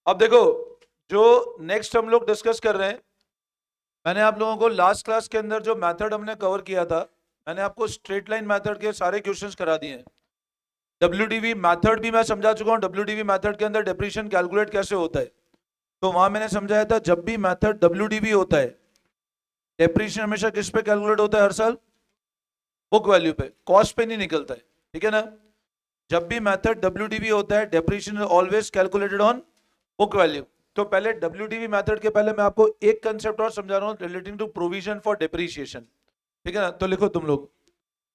अब देखो, जो नेक्स्ट हम लोग डिस्कस कर रहे हैं, मैंने आप लोगों को लास्ट क्लास के अंदर जो मेथड हमने कवर किया था, मैंने आपको स्ट्रेट लाइन मेथड के सारे क्वेश्चंस करा दिए हैं। डब्ल्यूडीवी मेथड भी मैं समझा चुका हूँ। डब्ल्यूडीवी मेथड के अंदर डेप्रिसिएशन कैलकुलेट कैसे होता है, तो वहां मैंने समझाया था जब भी मेथड डब्ल्यूडीवी होता है, डेप्रिसिएशन हमेशा किस पे कैलकुलेट होता है हर साल? बुक वैल्यू पे, कॉस्ट पे नहीं निकलता है। ठीक है ना? जब भी मेथड डब्ल्यूडीवी होता है, depreciation always calculated on book value. तो पहले डब्ल्यूडीवी मेथड के पहले मैं आपको एक कंसेप्ट और समझा रहा हूं relating to provision for depreciation. ठीक है ना? तो लिखो तुम लोग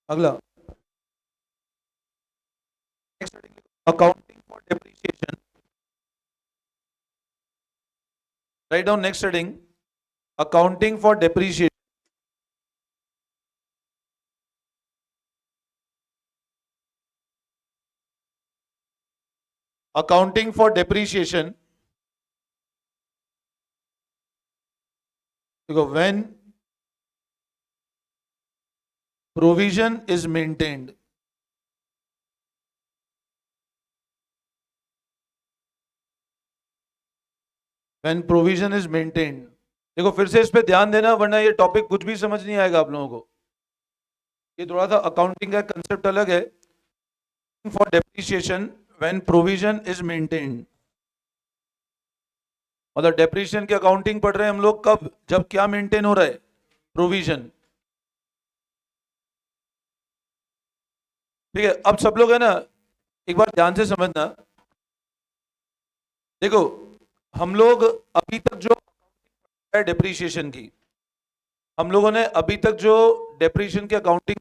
अगला, accounting for depreciation. Right down next heading, accounting for depreciation. Accounting for depreciation, देखो, when provision is maintained, when provision is maintained. देखो फिर से इस पे ध्यान देना, वरना ये टॉपिक कुछ भी समझ नहीं आएगा आप लोगों को। ये थोड़ा सा अकाउंटिंग का कंसेप्ट अलग है। For depreciation when provision is maintained, मतलब डेप्रिसिएशन की अकाउंटिंग पढ़ रहे हैं हम लोग कब? जब क्या मेंटेन हो रहा है? प्रोविजन। ठीक है, अब सब लोग है ना, एक बार ध्यान से समझना। देखो, हम लोग अभी तक जो है डेप्रिसिएशन की, हम लोगों ने अभी तक जो डेप्रिसिएशन की अकाउंटिंग,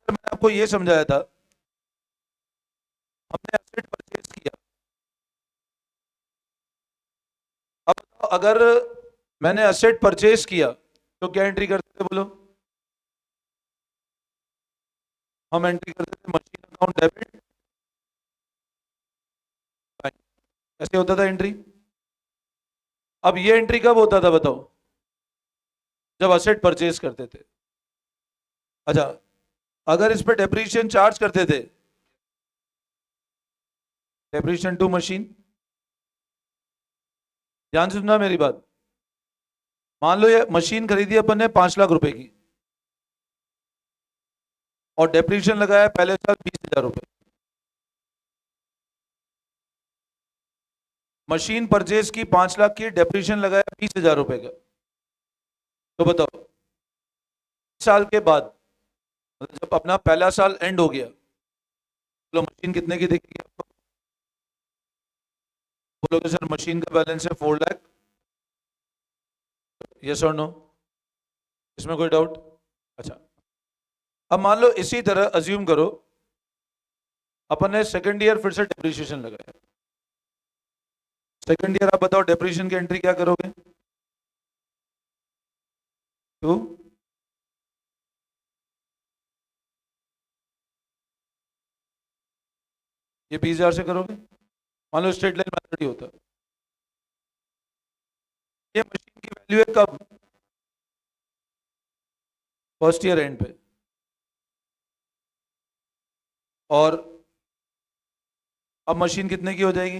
मैंने आपको ये समझाया था, हमने एसेट परचेज किया। अब अगर मैंने एसेट परचेज किया तो क्या एंट्री करते थे बोलो? हम एंट्री करते थे मशीन अकाउंट डेबिट, ऐसे होता था एंट्री। अब ये एंट्री कब होता था बताओ? जब असेट परचेज करते थे। अच्छा, अगर इस पे डेप्रिसिएशन चार्ज करते थे, डेप्रिसिएशन टू मशीन, ध्यान से सुनना मेरी बात। मान लो ये मशीन खरीदी अपन ने 5 लाख रुपए की, और डेप्रिसिएशन लगाया पहले साल 20,000 रुपए। मशीन परचेज की 5 लाख की, डेप्रिसिएशन लगाया 20,000 रुपए का। तो बताओ, साल के बाद, मतलब जब अपना पहला साल एंड हो गया, तो मशीन कितने की दिखेगी आपको? बोलोगे सर मशीन का बैलेंस है 4 लाख, यस और नो? इसमें कोई डाउट? अच्छा, अब मान लो इसी तरह अज्यूम करो, अपन ने सेकंड ईयर फिर से डेप्रिसिएशन लगाया। सेकंड ईयर आप बताओ डेप्रिसिएशन की एंट्री क्या करोगे? टू, ये 20,000 से करोगे। मान लो स्ट्रेट लाइन मेथड ही होता। ये मशीन की वैल्यू है कब? फर्स्ट ईयर एंड पे। और अब मशीन कितने की हो जाएगी?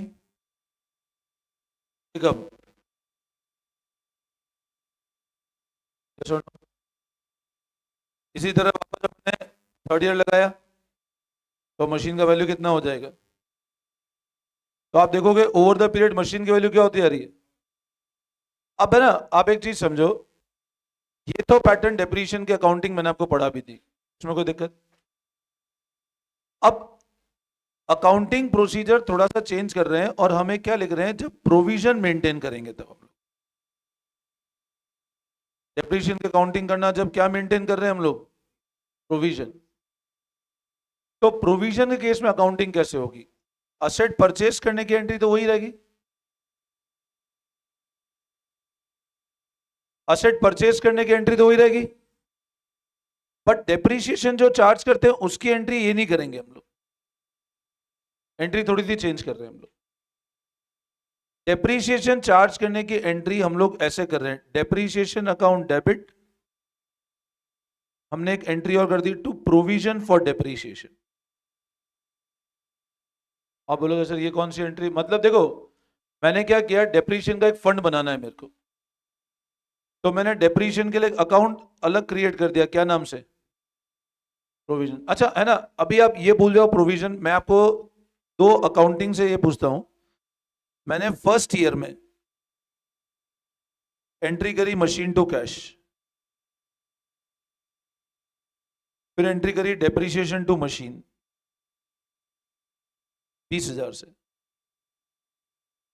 ये कब? Yes or no? इसी तरह वापस अपने थर्ड ईयर लगाया, तो मशीन का वैल्यू कितना हो जाएगा? तो आप देखोगे ओवर द पीरियड मशीन की वैल्यू क्या होती जा रही है। अब है ना, आप एक चीज समझो, ये तो पैटर्न डेप्रिसिएशन की अकाउंटिंग मैंने आपको पढ़ा भी थी, इसमें कोई दिक्कत? अब अकाउंटिंग प्रोसीजर थोड़ा सा चेंज कर रहे हैं, और हमें क्या लिख रहे हैं, जब प्रोविजन मेंटेन करेंगे तब हम लोग डेप्रिसिएशन की अकाउंटिंग करना। जब क्या मेंटेन कर रहे हैं हम लोग? प्रोविजन। तो प्रोविजन के केस में अकाउंटिंग कैसे होगी? असेट परचेज करने की एंट्री तो वही रहेगी, असेट परचेज करने की एंट्री तो वही रहेगी, बट डेप्रिसिएशन जो चार्ज करते हैं उसकी एंट्री ये नहीं करेंगे हम लोग। एंट्री थोड़ी सी चेंज कर रहे हैं हम लोग। डेप्रिसिएशन चार्ज करने की एंट्री हम लोग ऐसे कर रहे हैं, डेप्रिसिएशन अकाउंट डेबिट, हमने एक एंट्री और कर दी टू प्रोविजन फॉर डेप्रिसिएशन। आप बोलोगे सर ये कौन सी एंट्री? मतलब देखो, मैंने क्या किया, डेप्रीशिएशन का एक फंड बनाना है मेरे को, तो मैंने डेप्रीशिएशन के लिए अकाउंट अलग क्रिएट कर दिया, क्या नाम से, प्रोविजन। अच्छा है ना, अभी आप ये भूल जाओ प्रोविजन, मैं आपको दो अकाउंटिंग से ये पूछता हूं। मैंने फर्स्ट ईयर में एंट्री करी मशीन टू कैश, फिर एंट्री करी डेप्रीशिएशन टू मशीन 20,000 से।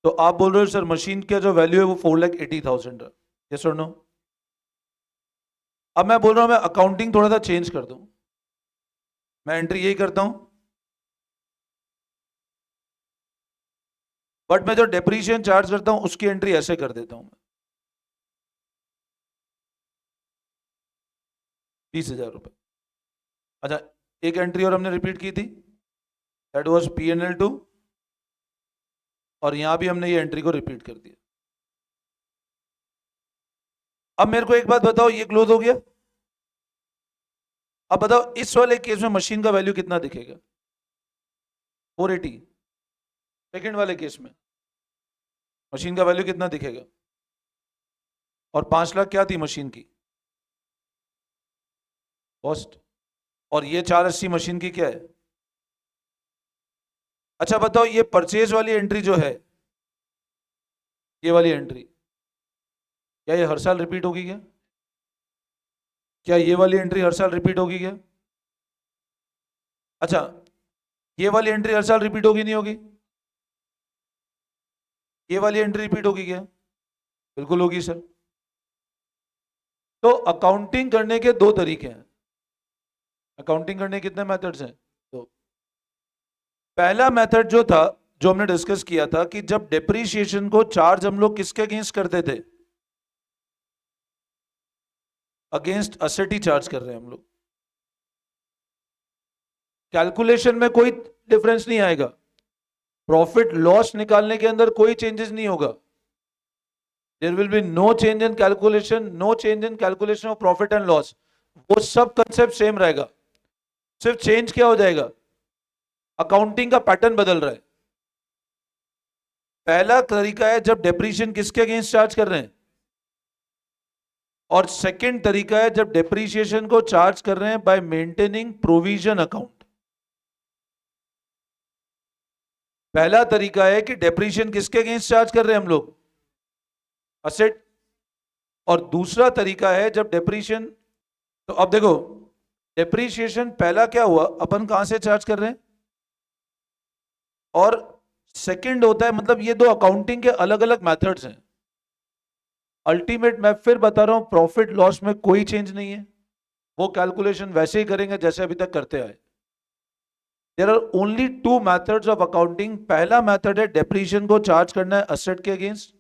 तो आप बोल रहे हो सर मशीन का जो वैल्यू है वो 4,80,000 है, यस और नो? अब मैं बोल रहा हूं मैं अकाउंटिंग थोड़ा सा चेंज कर दूं, मैं एंट्री यही करता हूं, बट मैं जो डेप्रीशिएशन चार्ज करता हूं उसकी एंट्री ऐसे कर देता हूं मैं, 20,000 रुपए। अच्छा, एक एंट्री और हमने रिपीट की थी, दैट वाज P&L 2, और यहां भी हमने ये एंट्री को रिपीट कर दिया। अब मेरे को एक बात बताओ, ये क्लोज हो गया। अब बताओ इस वाले केस में मशीन का वैल्यू कितना दिखेगा, 480। सेकंड वाले केस में मशीन का वैल्यू कितना दिखेगा, और 5 लाख क्या थी मशीन की कॉस्ट, और ये 480 मशीन की क्या है। अच्छा बताओ ये परचेज वाली एंट्री जो है, ये वाली एंट्री, क्या ये हर साल रिपीट होगी क्या? क्या ये वाली एंट्री हर साल रिपीट होगी क्या? अच्छा, ये वाली एंट्री हर साल रिपीट होगी नहीं होगी? ये वाली एंट्री रिपीट होगी क्या? बिल्कुल होगी सर। तो अकाउंटिंग करने के दो तरीके हैं, अकाउंटिंग करने के कितने मेथड्स हैं? तो पहला मेथड जो था, जो हमने डिस्कस किया था, कि जब डेप्रीशिएशन को चार्ज हम लोग किसके अगेंस्ट करते थे, अगेंस्ट असेट ही चार्ज कर रहे हैं हम लोग, कैलकुलेशन में कोई डिफरेंस नहीं आएगा, प्रॉफिट लॉस निकालने के अंदर कोई चेंजेस नहीं होगा, there will be no change in calculation, no change in calculation of profit and loss, वो सब कंसेप्ट सेम रहेगा, सिर्फ चेंज क्या हो जाएगा, अकाउंटिंग का पैटर्न बदल रहा है। पहला तरीका है जब डेप्रीशिएशन किसके अगेंस्ट चार्ज कर रहे हैं, और सेकंड तरीका है जब डेप्रीशिएशन को चार्ज कर रहे हैं बाय मेंटेनिंग प्रोविजन अकाउंट। पहला तरीका है कि डेप्रीशिएशन किसके अगेंस्ट चार्ज कर रहे हैं हम लोग, असेट, और दूसरा तरीका है जब डेप्रीशिएशन, तो अब देखो डेप्रीशिएशन पहला क्या हुआ, अपन कहां से चार्ज कर रहे हैं, और सेकंड होता है, मतलब ये दो अकाउंटिंग के अलग अलग मेथड्स हैं। अल्टीमेट मैं फिर बता रहा हूं, प्रॉफिट लॉस में कोई चेंज नहीं है, वो कैलकुलेशन वैसे ही करेंगे जैसे अभी तक करते आए। There are only two methods of accounting, पहला मेथड है डेप्रीशिएशन को चार्ज करना है असेट के अगेंस्ट,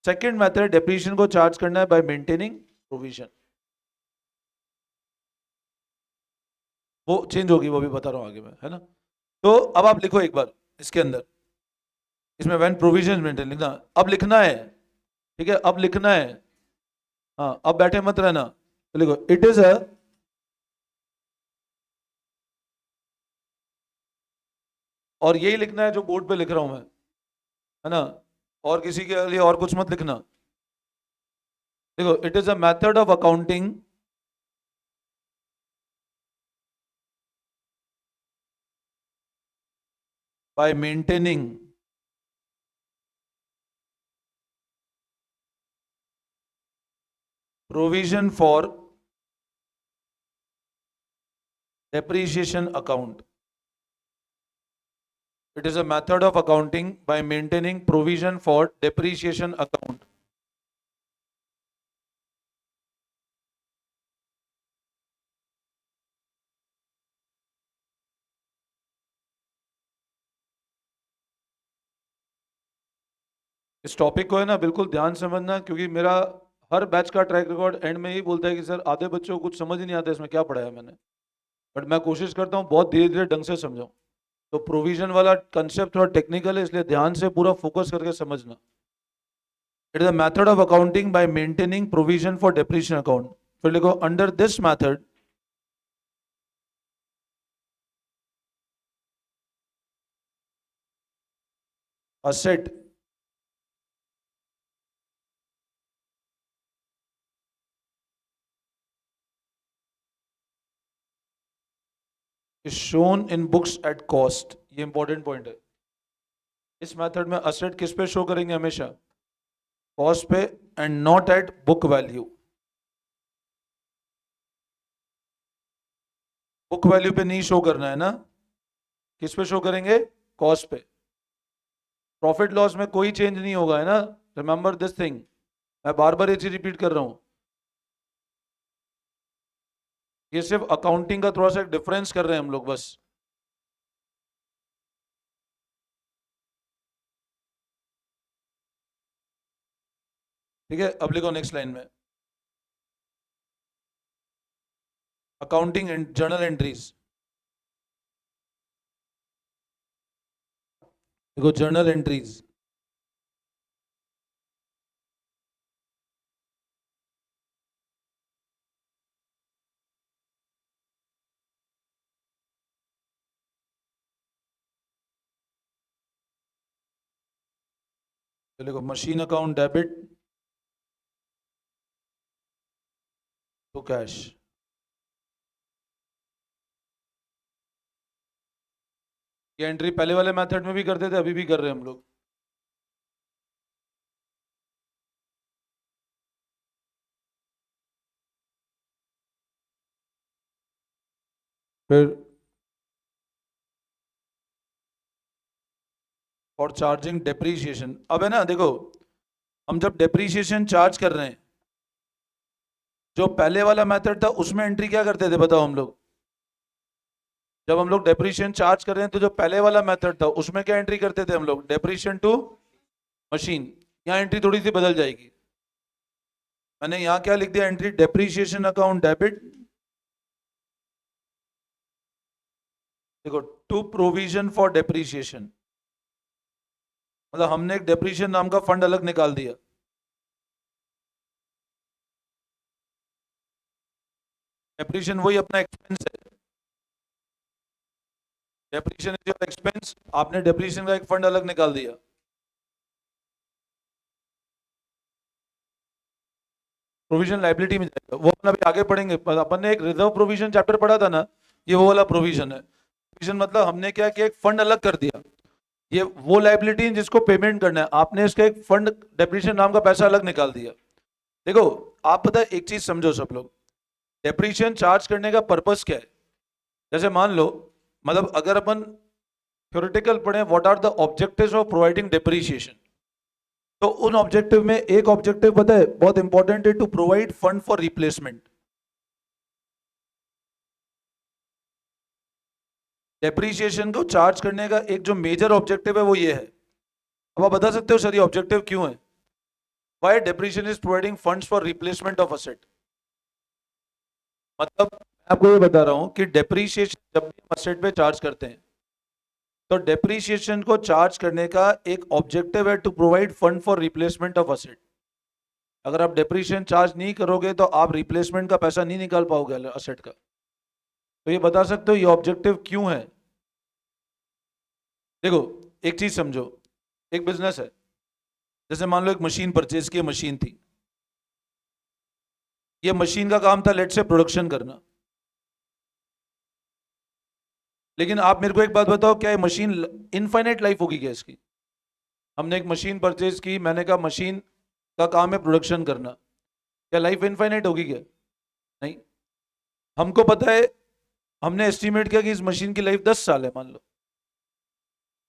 सेकंड मेथड डेप्रीशिएशन को चार्ज करना है बाय मेंटेनिंग प्रोविजन। वो चेंज होगी, वो भी बता रहा हूं आगे में, है ना। तो अब आप लिखो एक बार इसके अंदर, इसमें व्हेन प्रोविजन मेंटेन लिखना, अब लिखना है, ठीक है, अब लिखना है, हाँ अब बैठे मत रहना, तो लिखो इट इज अ, और यही लिखना है जो बोर्ड पे लिख रहा हूं मैं, है ना, और किसी के लिए और कुछ मत लिखना। देखो it is a method of accounting bye maintaining provision for depreciation account. It is a method of accounting by maintaining provision for depreciation account. इस टॉपिक को है ना बिल्कुल ध्यान से समझना, क्योंकि मेरा हर बैच का ट्रैक रिकॉर्ड एंड में ही बोलता है कि सर आधे बच्चों को कुछ समझ ही नहीं आता इसमें क्या पढ़ाया मैंने, बट मैं कोशिश करता हूँ बहुत धीरे धीरे ढंग से समझाऊं। तो प्रोविजन वाला कंसेप्ट थोड़ा टेक्निकल है, इसलिए ध्यान से पूरा फोकस करके समझना। It is a method of accounting bye maintaining provision for depreciation account, फिर लिखो under this method asset is shown in books at cost, ये इंपॉर्टेंट पॉइंट है। इस मेथड में असेट किस पे शो करेंगे हमेशा? कॉस्ट पे, and not at book value. Book value पे नहीं शो करना है ना, किस पे शो करेंगे? कॉस्ट पे। प्रॉफिट लॉस में कोई चेंज नहीं होगा, है ना? रिमेंबर दिस थिंग, मैं बार बार ये चीज रिपीट कर रहा हूं। ये सिर्फ अकाउंटिंग का थोड़ा सा डिफरेंस कर रहे हैं हम लोग बस। ठीक है, अब लिखो नेक्स्ट लाइन में, अकाउंटिंग एंड जर्नल एंट्रीज। देखो जर्नल एंट्रीज, तो लिखो machine account debit to cash. ये एंट्री पहले वाले मेथड में भी करते थे, अभी भी कर रहे हैं हम लोग। फिर और चार्जिंग डेप्रीशिएशन, अब है ना देखो, हम जब डेप्रीशिएशन चार्ज कर रहे हैं, जो पहले वाला मेथड था उसमें एंट्री क्या करते थे बताओ हम लोग? जब हम लोग डेप्रीशिएशन चार्ज कर रहे हैं तो जो पहले वाला मेथड था उसमें क्या एंट्री करते थे हम लोग? Depreciation to machine. यहाँ एंट्री थोड़ी सी बदल जाएगी। मैंने यहाँ क्या लिख दिया? एंट्री डेप्रीशिएशन अकाउंट डेबिट, देखो टू प्रोविजन फॉर डेप्रीशिएशन, मतलब हमने एक डेप्रीशिएशन नाम का फंड अलग निकाल दिया। डेप्रीशिएशन वही अपना एक्सपेंस है, डेप्रीशिएशन इज योर एक्सपेंस, आपने डेप्रीशिएशन का एक फंड अलग निकाल दिया। प्रोविजन लाइबिलिटी में जाएगा, वो अपन अभी आगे पढ़ेंगे। पर अपन ने एक रिजर्व प्रोविजन चैप्टर पढ़ा था ना, ये वो वाला प्रोविजन है। प्रोविजन मतलब हमने क्या किया, एक फंड अलग कर दिया। ये वो लाइबिलिटी जिसको पेमेंट करना है, आपने इसका एक फंड डेप्रीशिएशन नाम का पैसा अलग निकाल दिया। देखो आप पता है एक चीज समझो सब लोग, डेप्रीशिएशन चार्ज करने का पर्पस क्या है? जैसे मान लो, मतलब अगर अपन थ्योरेटिकल पढ़े, what are the objectives of providing depreciation, तो उन ऑब्जेक्टिव में एक ऑब्जेक्टिव पता है बहुत इंपॉर्टेंट है, to provide fund for replacement. Depreciation को चार्ज करने का एक जो मेजर ऑब्जेक्टिव है वो ये है। अब आप बता सकते हो सर ये ऑब्जेक्टिव क्यों है? Why depreciation is providing funds for replacement of asset. मतलब मैं आपको ये बता रहा हूं कि डेप्रीशिएशन जब भी हम असेट पे चार्ज करते हैं, तो डेप्रीशिएशन को चार्ज करने का एक ऑब्जेक्टिव है to provide fund for replacement of asset. अगर आप डेप्रीशिएशन चार्ज नहीं करोगे तो आप रिप्लेसमेंट का पैसा नहीं निकाल पाओगे असेट का। तो ये बता सकते हो ये ऑब्जेक्टिव क्यों है? देखो एक चीज समझो, एक बिजनेस है, जैसे मान लो एक मशीन परचेज की मशीन थी, ये मशीन का काम था लेट से प्रोडक्शन करना। लेकिन आप मेरे को एक बात बताओ, क्या ये मशीन इनफाइनाइट लाइफ होगी क्या इसकी? हमने एक मशीन परचेज की, मैंने कहा मशीन का काम है प्रोडक्शन करना, क्या लाइफ इनफाइनाइट होगी क्या? नहीं। हमको पता है, हमने एस्टिमेट किया कि इस मशीन की लाइफ 10 साल है मान लो,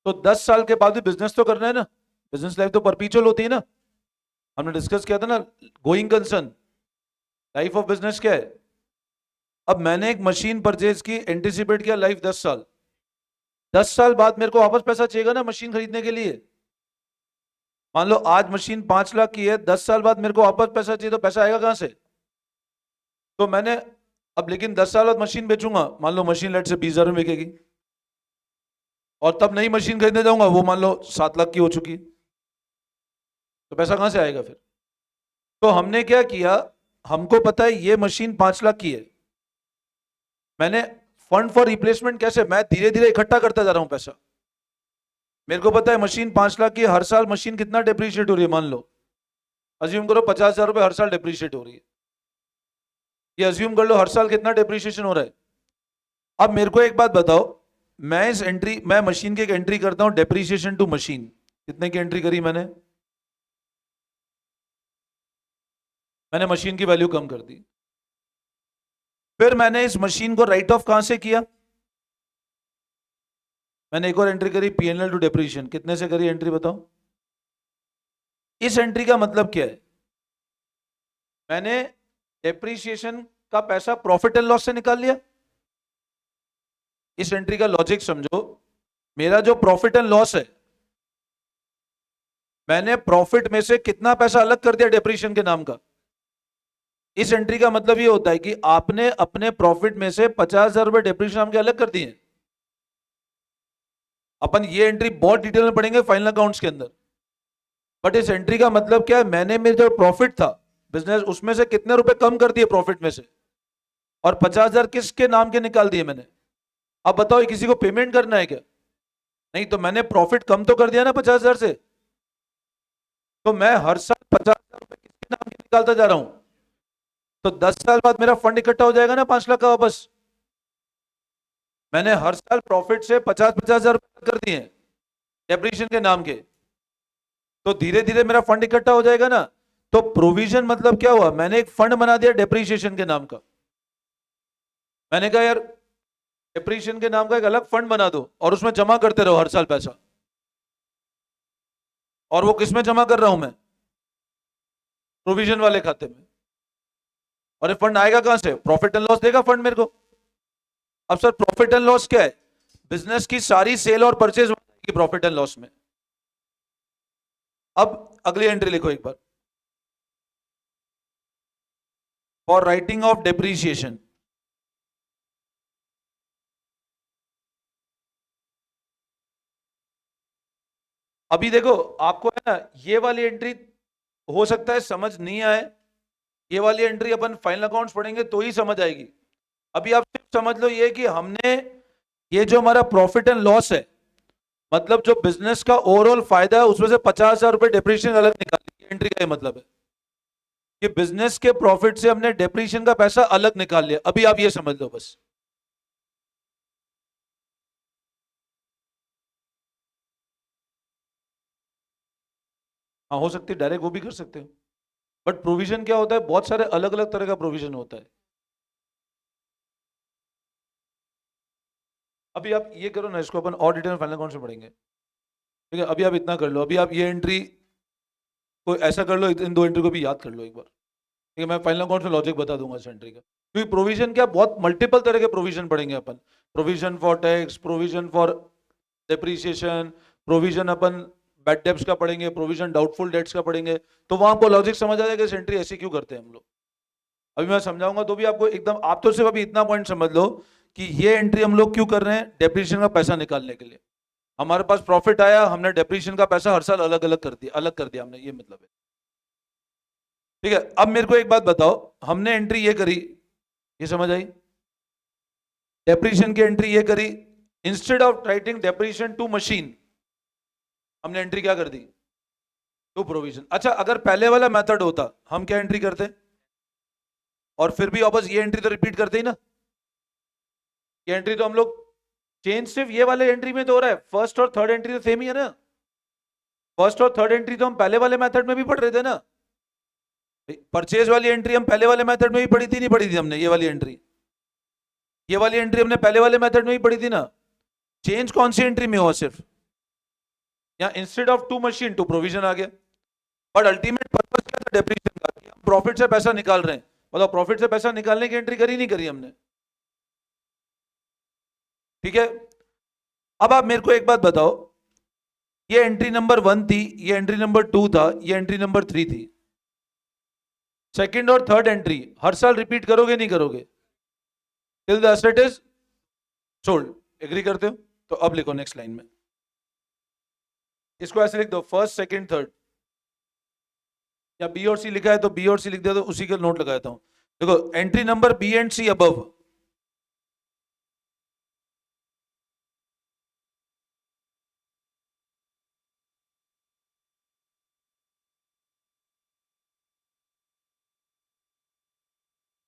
तो 10 साल के बाद भी बिजनेस तो करना है ना, बिजनेस लाइफ तो परपीचुअल होती है ना। हमने डिस्कस किया था ना, going concern, life of business क्या है? अब मैंने एक मशीन परचेज की, एंटिसिपेट किया लाइफ 10 साल, 10 साल बाद मेरे को वापस पैसा चाहिएगा ना मशीन खरीदने के लिए। मान लो आज मशीन 5 लाख की है, 10 साल बाद मेरे को वापस पैसा चाहिए, तो पैसा आएगा कहां से? तो मैंने, अब लेकिन 10 साल बाद मशीन बेचूंगा, मान लो मशीन लेट से 20,000 में बिकेगी, और तब नई मशीन खरीदने जाऊंगा वो मान लो 7 लाख की हो चुकी है, तो पैसा कहां से आएगा फिर? तो हमने क्या किया, हमको पता है ये मशीन 5 लाख की है, मैंने फंड फॉर रिप्लेसमेंट कैसे, मैं धीरे धीरे इकट्ठा करता जा रहा हूं पैसा। मेरे को पता है मशीन 5 लाख की है, हर साल मशीन कितना डिप्रीशिएट हो रही है, मान लो अज्यूम करो 50,000 रुपए हर साल डिप्रीशिएट हो रही है, ये अज्यूम कर लो हर साल कितना डिप्रीशिएशन हो रहा है? अब मेरे को एक बात बताओ, मैं मशीन की एक एंट्री करता हूं, डेप्रीशिएशन टू मशीन, कितने की एंट्री करी मैंने? मैंने मशीन की वैल्यू कम कर दी। फिर मैंने इस मशीन को राइट ऑफ कहां से किया? मैंने एक और एंट्री करी, पीएनएल टू डेप्रीशिएशन, कितने से करी एंट्री बताओ? इस एंट्री का मतलब क्या है? मैंने डेप्रीशिएशन का पैसा प्रॉफिट एंड लॉस से निकाल लिया। इस एंट्री का लॉजिक समझो, मेरा जो प्रॉफिट एंड लॉस है, मैंने प्रॉफिट में से कितना पैसा अलग कर दिया डेप्रीशिएशन के नाम का। इस एंट्री का मतलब ये होता है कि आपने अपने प्रॉफिट में से 50,000 रुपए डेप्रीशिएशन नाम के अलग कर दिए। अपन ये एंट्री बहुत डिटेल में पढ़ेंगे फाइनल अकाउंट्स के अंदर। बट इस एंट्री का मतलब क्या है, मैंने मेरे जो प्रॉफिट था बिजनेस, उसमें से कितने रुपए कम कर दिए प्रॉफिट में से, और 50,000 किसके नाम के निकाल दिए मैंने। अब बताओ, ये किसी को पेमेंट करना है क्या? नहीं, तो मैंने प्रॉफिट कम तो कर दिया ना 50,000 से। तो मैं हर साल 50,000 रुपए किसके नाम के निकालता जा रहा हूं। तो 10 साल बाद मेरा फंड इकट्ठा हो जाएगा ना 5 लाख का वापस। मैंने हर साल प्रॉफिट से 50-50,000 रुपए कर दिए डेप्रीशिएशन के नाम के, तो धीरे धीरे मेरा फंड इकट्ठा हो जाएगा ना। तो प्रोविजन मतलब क्या हुआ, मैंने एक फंड बना दिया डेप्रीशिएशन के नाम का। मैंने कहा यार, डेप्रीशिएशन के नाम का एक अलग फंड बना दो और उसमें जमा करते रहो हर साल पैसा। और वो किसमें जमा कर रहा हूं मैं? प्रोविजन वाले खाते में। और ये फंड आएगा कहां से? प्रॉफिट एंड लॉस देगा फंड मेरे को। अब सर, प्रॉफिट एंड लॉस क्या है? बिजनेस की सारी सेल और परचेज की प्रॉफिट एंड लॉस में। अब अगली एंट्री लिखो एक बार, फॉर राइटिंग ऑफ डेप्रीशिएशन। अभी देखो, आपको है ना, ये वाली एंट्री हो सकता है समझ नहीं आए। ये वाली एंट्री अपन फाइनल अकाउंट्स पढ़ेंगे तो ही समझ आएगी। अभी आप सिर्फ समझ लो ये कि हमने, ये जो हमारा प्रॉफिट एंड लॉस है, मतलब जो बिजनेस का ओवरऑल फायदा है, उसमें से 50,000 रुपए डिप्रीशिएशन अलग निकाली। एंट्री का ये मतलब है कि बिजनेस के प्रॉफिट से हमने डिप्रीशिएशन का पैसा अलग निकाल लिया। अभी आप ये समझ लो बस। हाँ, हो सकती है डायरेक्ट वो भी कर सकते हो। बट प्रोविजन क्या होता है, बहुत सारे अलग अलग तरह का प्रोविजन होता है। अभी आप ये करो ना, इसको अपन और डिटेल में फाइनल अकाउंट से पढ़ेंगे। ठीक है, अभी आप इतना कर लो, अभी आप ये एंट्री को ऐसा कर लो, इन दो एंट्री को भी याद कर लो एक बार। ठीक है, मैं फाइनल अकाउंट में लॉजिक बता दूंगा इस एंट्री का, क्योंकि प्रोविजन क्या, बहुत मल्टीपल तरह के प्रोविजन पढ़ेंगे अपन। Provision for tax, provision for depreciation, provision अपन बैड डेब्ट्स का पढ़ेंगे, प्रोविजन डाउटफुल डेट्स का पढ़ेंगे। तो वहां आपको लॉजिक समझ आ जाएगा इस एंट्री ऐसी क्यों करते हैं हम लोग। अभी मैं समझाऊंगा तो भी आपको एकदम, आप तो सिर्फ अभी इतना पॉइंट समझ लो कि ये एंट्री हम लोग क्यों कर रहे हैं, डेप्रीशिएशन का पैसा निकालने के लिए। हमारे पास प्रॉफिट आया, हमने डेप्रीशिएशन का पैसा हर साल अलग अलग कर दिया, हमने, ये मतलब है। ठीक है, अब मेरे को एक बात बताओ, हमने एंट्री ये करी, ये समझ आई? डेप्रीशिएशन की एंट्री ये करी, instead of writing depreciation to machine, हमने एंट्री क्या कर दी? To provision. अच्छा, अगर पहले वाला मेथड होता, हम क्या एंट्री करते? और फिर भी वापस ये एंट्री तो रिपीट करते ही ना। ये एंट्री तो हम लोग, चेंज सिर्फ ये वाले एंट्री में तो हो रहा है, फर्स्ट और थर्ड एंट्री तो सेम ही है ना। फर्स्ट और थर्ड एंट्री तो हम पहले वाले मेथड में भी पढ़ रहे थे ना। परचेज वाली एंट्री हम पहले वाले मेथड में भी पढ़ी थी, नहीं पढ़ी थी हमने? ये वाली एंट्री, ये वाली एंट्री हमने पहले वाले मेथड में भी पढ़ी थी ना। चेंज कौन सी एंट्री में हुआ सिर्फ? या instead of to machine to provision आ गया। बट अल्टीमेट पर्पस क्या था डेप्रीशिएशन का, कि हम प्रॉफिट से पैसा निकाल रहे हैं। मतलब प्रॉफिट से पैसा निकालने की एंट्री करी नहीं करी हमने? ठीक है, अब आप मेरे को एक बात बताओ, ये एंट्री नंबर 1 थी, ये एंट्री नंबर 2 था, ये एंट्री नंबर 3 थी। सेकंड और थर्ड एंट्री हर साल रिपीट करोगे नहीं करोगे? Till the asset is sold. Agree करते हो? तो अब लिखो नेक्स्ट लाइन में, इसको ऐसे लिख दो, फर्स्ट सेकंड थर्ड। या बी और सी लिखा है तो बी और सी लिख दिया, तो उसी का नोट लगाता हूं। देखो, entry number B and C above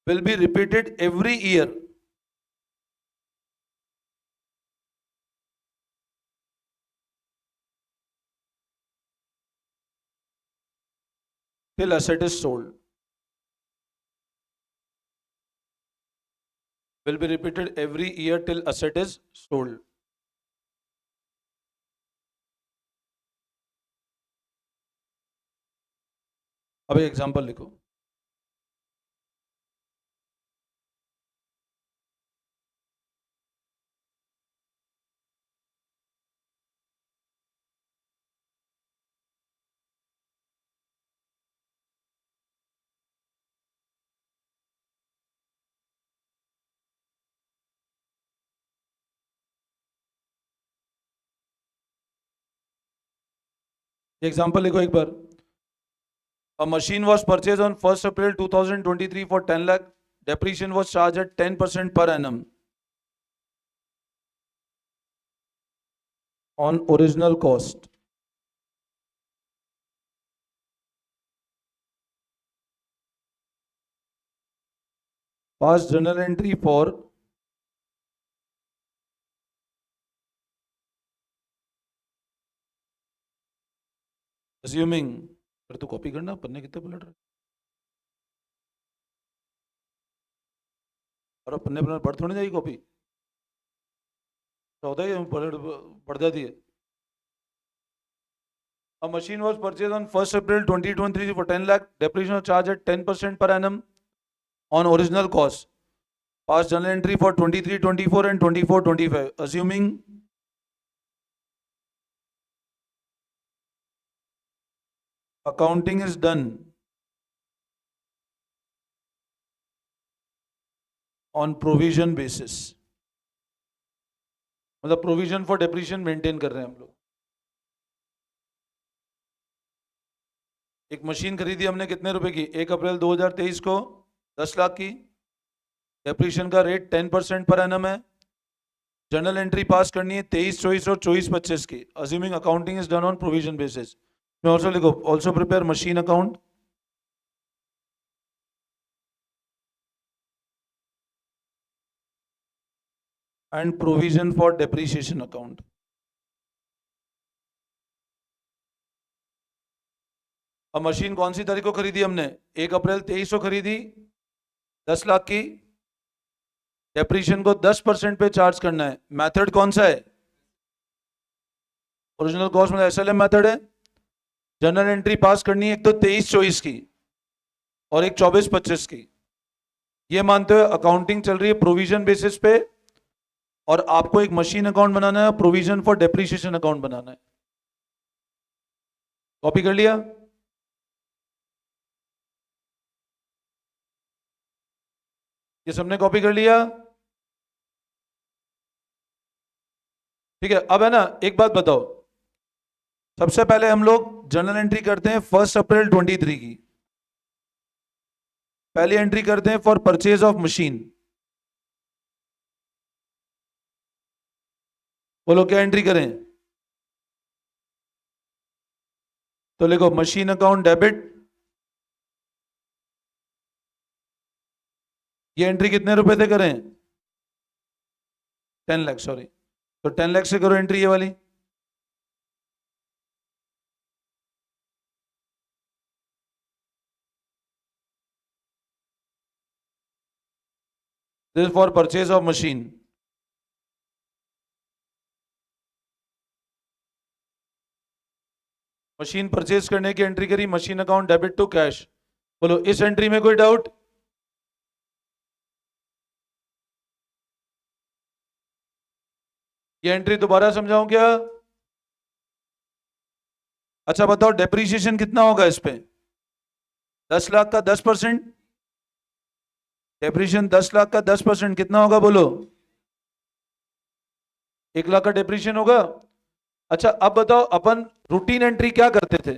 will be repeated every year till asset is sold will be repeated every year till asset is sold. अब एक एग्जांपल लिखो. एग्जांपल लिखो एक बार. A machine was purchased on 1st April 2023 for 10 lakh. Depreciation was charged at 10% per annum on original cost. Past journal entry for assuming. फिर तो copy करना, पन्ने कितने पलट रहे और पन्ने पलट पढ़ थोड़ी जाएगी कॉपी. होता है पढ़ जाती है. A machine was purchased on 1st April 2023 for 10 lakh. Depreciation was charged at 10% per annum on original cost. Past journal entry for 23-24 and 24-25. Assuming accounting is done on provision basis. मतलब provision for depreciation maintain कर रहे हैं हम लोग. एक machine खरीदी हमने कितने रुपए की? 1 अप्रैल 2023 को 10 लाख की. डेप्रिसिएशन का रेट 10% पर एनम है. जर्नल एंट्री पास करनी है 23-24 और 24-25 की. Assuming accounting is done on provision basis. मैं ऑल्सो लिखो, also prepare machine account and provision for depreciation account. अब मशीन कौन सी तारीख को खरीदी हमने? 1 अप्रैल 23 को खरीदी, 10 लाख की. डेप्रिसिएशन को 10% पे चार्ज करना है. मेथड कौन सा है? ओरिजिनल कॉस्ट में एसएलएम मेथड है. जर्नल एंट्री पास करनी है एक तो 23-24 की और एक 24-25 की. ये मानते हुए अकाउंटिंग चल रही है प्रोविजन बेसिस पे और आपको एक मशीन अकाउंट बनाना है, प्रोविजन फॉर डेप्रिसिएशन अकाउंट बनाना है. कॉपी कर लिया? ये सबने कॉपी कर लिया? ठीक है. अब है ना, एक बात बताओ. सबसे पहले हम लोग जर्नल एंट्री करते हैं 1 अप्रैल 23 की. पहली एंट्री करते हैं फॉर परचेज ऑफ मशीन. बोलो क्या एंट्री करें? तो लिखो मशीन अकाउंट डेबिट. ये एंट्री कितने रुपए से करें? 10 लाख. सॉरी, तो 10 लाख से करो एंट्री ये वाली. This is for purchase of machine. Machine purchase करने की एंट्री करी, machine account debit to cash. बोलो इस एंट्री में कोई डाउट? ये एंट्री दोबारा समझाऊं क्या? अच्छा बताओ, डेप्रीशिएशन कितना होगा इस पे? 10 लाख का 10%. डेप्रीशिएशन 10 लाख का 10% कितना होगा बोलो? 1 लाख का डेप्रीशिएशन होगा. अच्छा अब बताओ, अपन रूटीन एंट्री क्या करते थे?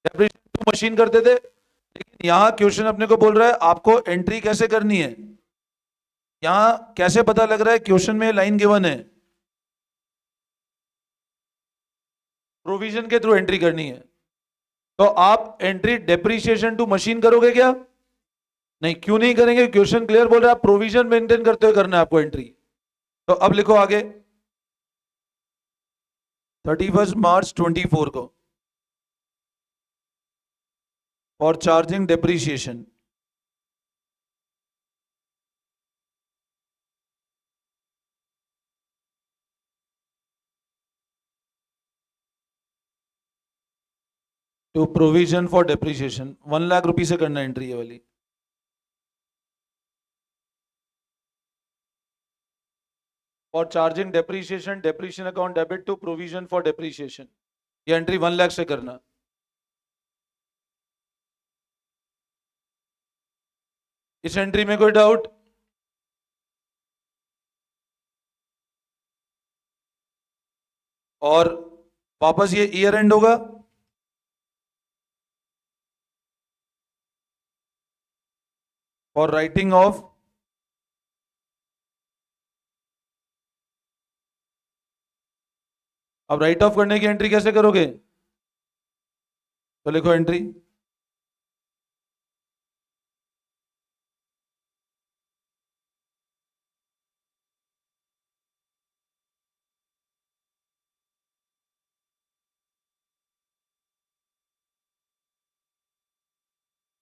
डेप्रीशिएशन टू मशीन करते थे. लेकिन यहां क्वेश्चन अपने को बोल रहा है आपको एंट्री कैसे करनी है. यहां कैसे पता लग रहा है? क्वेश्चन में लाइन गिवन है, प्रोविजन के थ्रू एंट्री करनी है. तो आप एंट्री डेप्रीशिएशन टू मशीन करोगे क्या? नहीं. क्यों नहीं करेंगे? क्वेश्चन क्लियर बोल रहा है आप प्रोविजन मेंटेन करते हुए करना है आपको एंट्री. तो अब लिखो आगे. 31 मार्च 24 को for charging depreciation. To provision for depreciation 1 lakh रुपए से करना एंट्री है वाली। For charging depreciation, depreciation account debit to provision for depreciation, ये एंट्री 1 लाख से करना। इस एंट्री में कोई डाउट? और वापस ये ईयर एंड होगा। और राइटिंग ऑफ अब राइट ऑफ करने की एंट्री कैसे करोगे? तो लिखो entry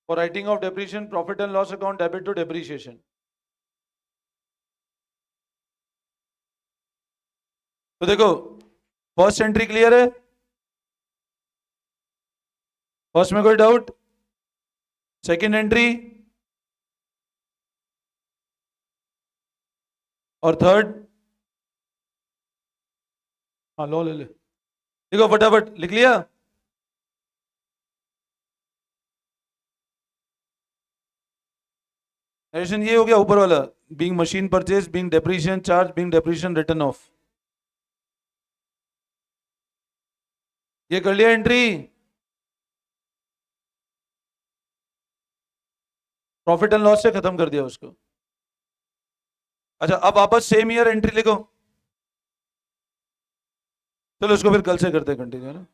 for writing off depreciation profit and loss account debit to depreciation. तो देखो फर्स्ट एंट्री क्लियर है? फर्स्ट में कोई डाउट? सेकंड एंट्री और थर्ड? हाँ लो ले ले, लिखो फटाफट, लिख लिया? एडिशन ये हो गया ऊपर वाला, being machine purchase, being depreciation charge, being depreciation return of. ये कर लिया एंट्री। प्रॉफिट एंड लॉस से खत्म कर दिया उसको। अच्छा अब वापस सेम ईयर एंट्री लिखो। चलो इसको फिर कल से करते हैं कंटिन्यू, है ना।